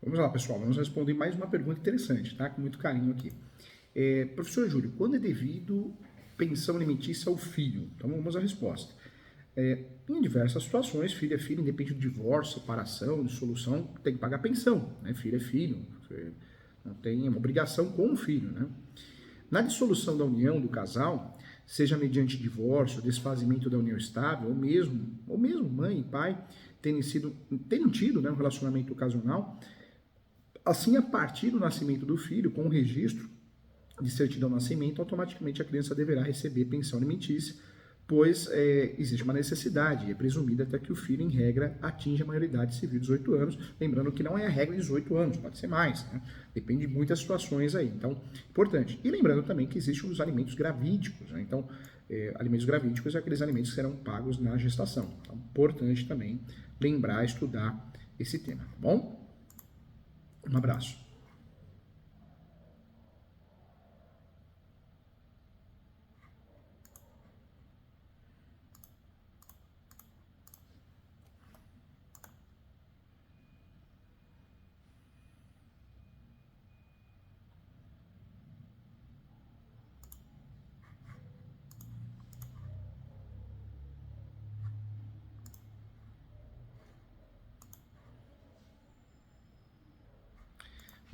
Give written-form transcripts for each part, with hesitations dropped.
Vamos lá, pessoal, vamos responder mais uma pergunta interessante, tá? Com muito carinho aqui. Professor Júlio, quando é devido pensão alimentícia ao filho? Então vamos à resposta. Em diversas situações, filho é filho, independente do divórcio, separação, dissolução, tem que pagar pensão, né? Filho é filho, você não tem uma obrigação com o filho, né? Na dissolução da união do casal, seja mediante divórcio, desfazimento da união estável, ou mesmo mãe e pai terem tido, né, um relacionamento ocasional, assim, a partir do nascimento do filho, com o registro de certidão de nascimento, automaticamente a criança deverá receber pensão alimentícia, pois existe uma necessidade, é presumida até que o filho, em regra, atinja a maioridade civil de 18 anos, lembrando que não é a regra de 18 anos, pode ser mais, né? Depende de muitas situações aí, então, importante. E lembrando também que existem os alimentos gravídicos, né? Então, alimentos gravídicos são aqueles alimentos que serão pagos na gestação, então, importante também lembrar, estudar esse tema, tá bom? Um abraço.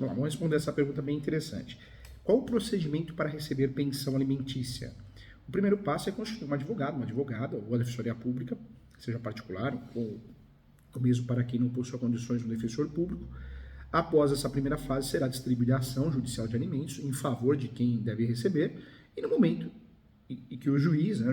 Vamos responder essa pergunta bem interessante. Qual o procedimento para receber pensão alimentícia? O primeiro passo é constituir um advogado, uma advogada, ou a defensoria pública, seja particular, ou mesmo para quem não possua condições de um defensor público. Após essa primeira fase, será distribuída a ação judicial de alimentos em favor de quem deve receber, e no momento em que o juiz, né,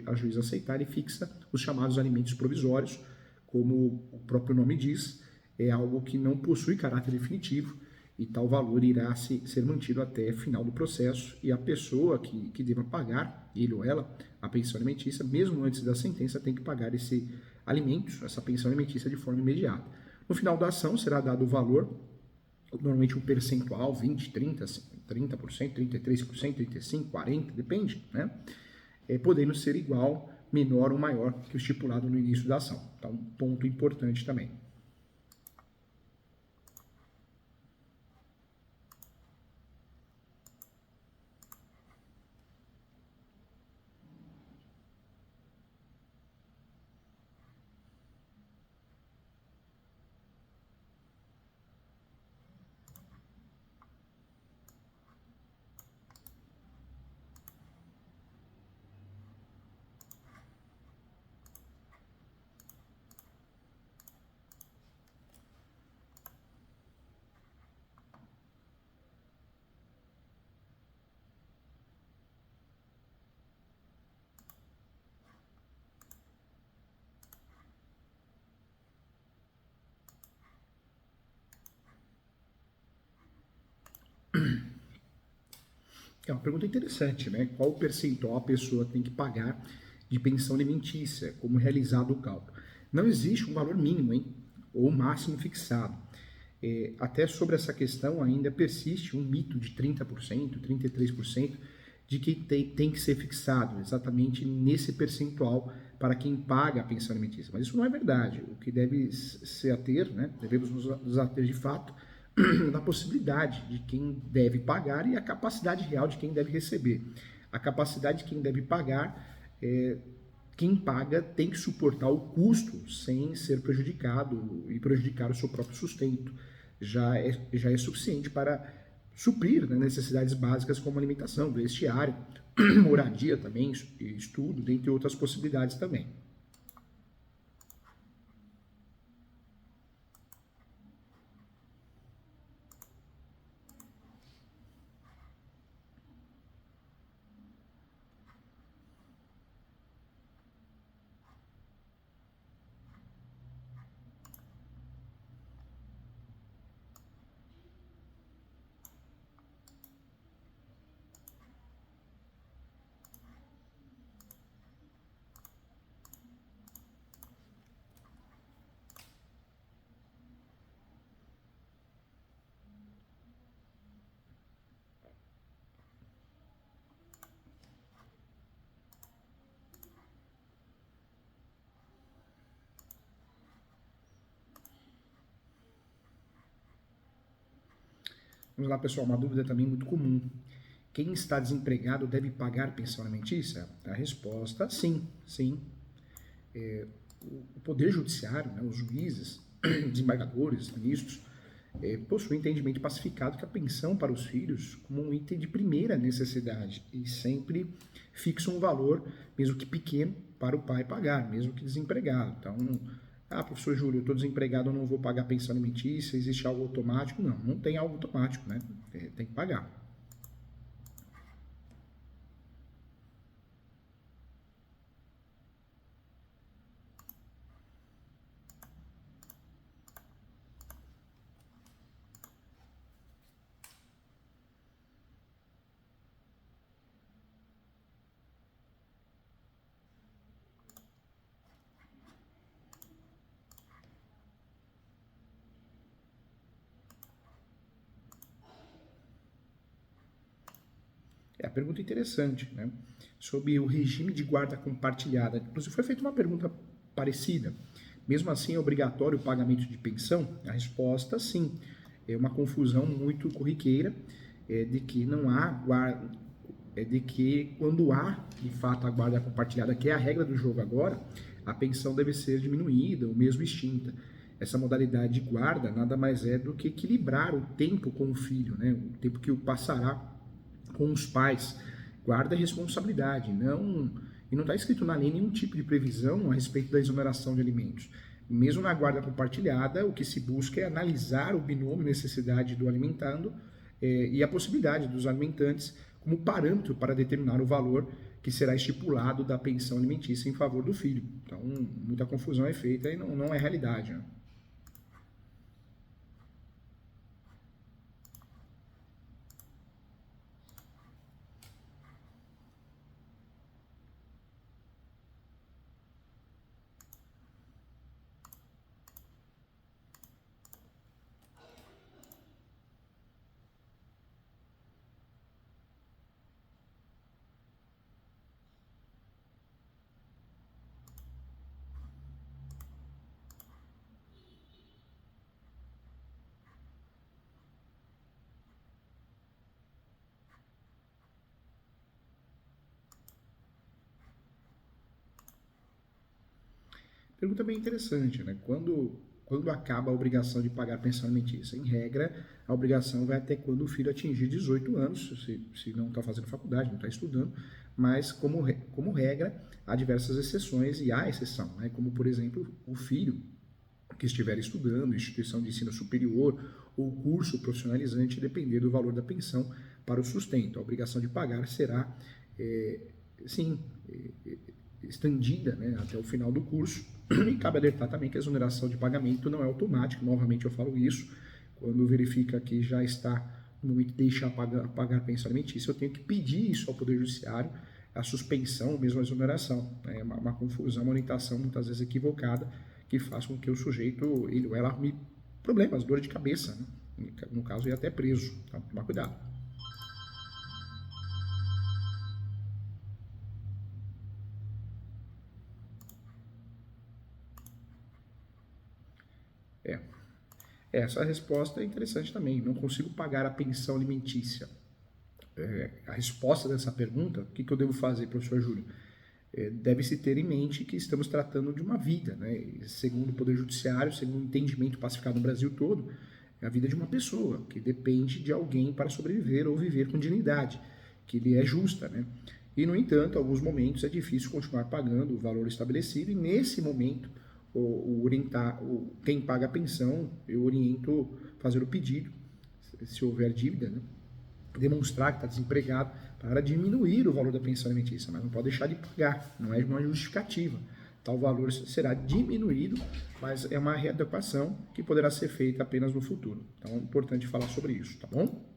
a juiz aceitar, ele fixa os chamados alimentos provisórios, como o próprio nome diz, é algo que não possui caráter definitivo, e tal valor irá ser mantido até final do processo, e a pessoa que deva pagar, ele ou ela, a pensão alimentícia, mesmo antes da sentença, tem que pagar esse alimento, essa pensão alimentícia de forma imediata. No final da ação será dado o valor, normalmente um percentual, 20, 30%, 33%, 35%, 40%, depende, né? Podendo ser igual, menor ou maior que o estipulado no início da ação. Então, um ponto importante também. É uma pergunta interessante, né? Qual o percentual a pessoa tem que pagar de pensão alimentícia, como realizado o cálculo? Não existe um valor mínimo, hein? Ou máximo fixado. Até sobre essa questão ainda persiste um mito de 30%, 33% de que tem que ser fixado exatamente nesse percentual para quem paga a pensão alimentícia. Mas isso não é verdade. O que deve se ater, né? Devemos nos ater de fato da possibilidade de quem deve pagar e a capacidade real de quem deve receber. A capacidade de quem deve pagar, quem paga tem que suportar o custo sem ser prejudicado e prejudicar o seu próprio sustento. Já é suficiente para suprir, né, necessidades básicas como alimentação, vestiário, moradia também, estudo, dentre outras possibilidades também. Vamos lá, pessoal, uma dúvida também muito comum. Quem está desempregado deve pagar pensão alimentícia? A resposta, sim, sim. O Poder Judiciário, né, os juízes, desembargadores, ministros, possuem entendimento pacificado que a pensão para os filhos como um item de primeira necessidade e sempre fixam um valor, mesmo que pequeno, para o pai pagar, mesmo que desempregado. Então, professor Júlio, eu estou desempregado, eu não vou pagar pensão alimentícia, existe algo automático? Não, não tem algo automático, né? Tem que pagar. É a pergunta interessante, né? Sobre o regime de guarda compartilhada. Inclusive, foi feita uma pergunta parecida. Mesmo assim, é obrigatório o pagamento de pensão? A resposta, sim. É uma confusão muito corriqueira de que não há guarda, de que quando há, de fato, a guarda compartilhada, que é a regra do jogo agora, a pensão deve ser diminuída ou mesmo extinta. Essa modalidade de guarda nada mais é do que equilibrar o tempo com o filho, né? O tempo que o passará com os pais. Guarda a responsabilidade, não, e não está escrito na lei nenhum tipo de previsão a respeito da exoneração de alimentos. Mesmo na guarda compartilhada, o que se busca é analisar o binômio necessidade do alimentando e a possibilidade dos alimentantes como parâmetro para determinar o valor que será estipulado da pensão alimentícia em favor do filho. Então, muita confusão é feita e não é realidade, né? Pergunta bem interessante, né? Quando acaba a obrigação de pagar pensão alimentícia? Em regra, a obrigação vai até quando o filho atingir 18 anos, se não está fazendo faculdade, não está estudando, mas como regra, há diversas exceções e há exceção, né? Como, por exemplo, o filho que estiver estudando, instituição de ensino superior ou curso profissionalizante, depender do valor da pensão para o sustento. A obrigação de pagar será, sim, estendida, né, até o final do curso. E cabe alertar também que a exoneração de pagamento não é automática, novamente eu falo isso, quando verifica que já está no momento de deixar pagar a pensão alimentícia, eu tenho que pedir isso ao Poder Judiciário, a suspensão, mesmo a exoneração. É uma confusão, uma orientação muitas vezes equivocada, que faz com que o sujeito, ele ou ela, arrume problemas, dor de cabeça, né? No caso, ir até preso. Então, tomar cuidado. É. Essa resposta é interessante também. Não consigo pagar a pensão alimentícia. A resposta dessa pergunta, o que eu devo fazer, professor Júlio? Deve-se ter em mente que estamos tratando de uma vida, né? Segundo o Poder Judiciário, segundo o entendimento pacificado no Brasil todo, é a vida de uma pessoa que depende de alguém para sobreviver ou viver com dignidade, que lhe é justa, né? E, no entanto, em alguns momentos é difícil continuar pagando o valor estabelecido e, nesse momento, quem paga a pensão, eu oriento fazer o pedido, se houver dívida, né? Demonstrar que está desempregado para diminuir o valor da pensão alimentícia, mas não pode deixar de pagar, não é uma justificativa. Tal valor será diminuído, mas é uma readequação que poderá ser feita apenas no futuro. Então é importante falar sobre isso, tá bom?